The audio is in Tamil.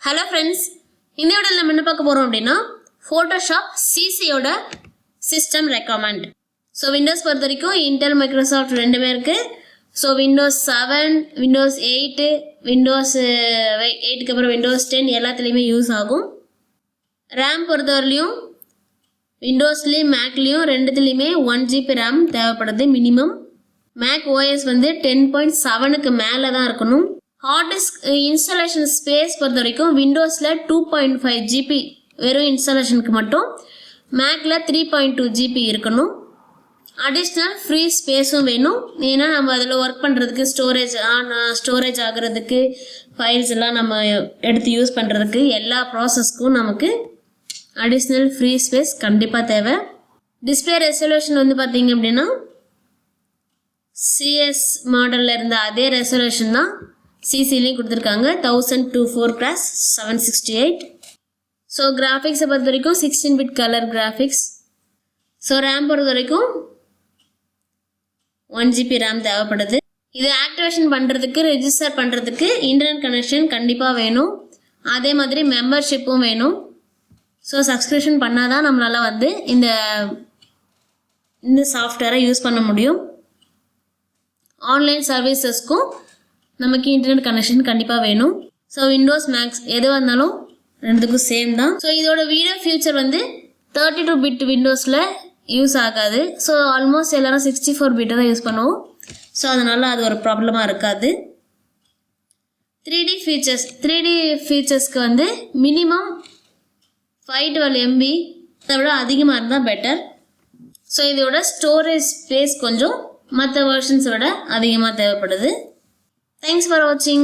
Hello friends, இந்த வீடியோல நம்ம என்ன பார்க்க போறோம் அப்படினா Photoshop CC யோட system recommend. So Windows பொறுத்தவரைக்கும் Intel Microsoft ரெண்டுமே இருக்கு. So Windows 7, Windows 8, Windows 8 க்கு அப்புறம் Windows 10 எல்லாத்துலயுமே யூஸ் ஆகும். RAM பொறுத்தவரையிலும் Windowsலயும் Macலயும் ரெண்டுத்துலயுமே 1GB RAM தேவைப்படுது மினிமம். Mac OS வந்து 10.7 க்கு மேல தான் இருக்கணும். Hard disk installation space பொறுத்தவரைக்கும் Windowsல 2.5 GB வெறும் installationக்கு மட்டும், Macல 3.2 GB இருக்கணும். Additional free spaceம் வேணும். ஏன்னா நம்ம அதில் ஒர்க் பண்ணுறதுக்கு ஸ்டோரேஜ் ஆகிறதுக்கு ஃபைல்ஸ் எல்லாம் நம்ம எடுத்து யூஸ் பண்ணுறதுக்கு எல்லா ப்ராசஸ்க்கும் நமக்கு அடிஷ்னல் ஃப்ரீ ஸ்பேஸ் கண்டிப்பாக தேவை. டிஸ்பிளே ரெசல்யூஷன் வந்து பார்த்தீங்க அப்படின்னா CS மாடலில் இருந்த அதே ரெசல்யூஷன் தான் சிசிலையும் கொடுத்துருக்காங்க. 1024x768. ஸோ கிராஃபிக்ஸை பொறுத்த வரைக்கும் 16-bit colour graphics. So RAM பொறுத்த வரைக்கும் 1GB ரேம் தேவைப்படுது. இது ஆக்டிவேஷன் பண்ணுறதுக்கு ரெஜிஸ்டர் பண்ணுறதுக்கு இன்டர்நெட் கனெக்ஷன் கண்டிப்பாக வேணும். அதே மாதிரி மெம்பர்ஷிப்பும் வேணும். ஸோ சப்ஸ்கிரிப்ஷன் பண்ணால் தான் நம்மளால் வந்து இந்த சாஃப்ட்வேரை யூஸ் பண்ண முடியும். ஆன்லைன் சர்வீசஸ்க்கும் நமக்கு இன்டர்நெட் கனெக்ஷன் கண்டிப்பாக வேணும். ஸோ விண்டோஸ் மேக்ஸ் எதுவாக இருந்தாலும் ரெண்டுத்துக்கும் சேம் தான். ஸோ இதோட வீடியோ ஃபியூச்சர் வந்து 32-bit விண்டோஸில் யூஸ் ஆகாது. ஸோ ஆல்மோஸ்ட் எல்லோரும் 64-bit தான் யூஸ் பண்ணுவோம். ஸோ அதனால் அது ஒரு ப்ராப்ளமாக இருக்காது. 3D ஃபீச்சர்ஸ்க்கு வந்து மினிமம் 512 MB அதை விட அதிகமாக இருந்தால் பெட்டர். ஸோ இதோட ஸ்டோரேஜ் ஸ்பேஸ் கொஞ்சம் மற்ற வெர்ஷன்ஸை விட அதிகமாக தேவைப்படுது. Thanks for watching.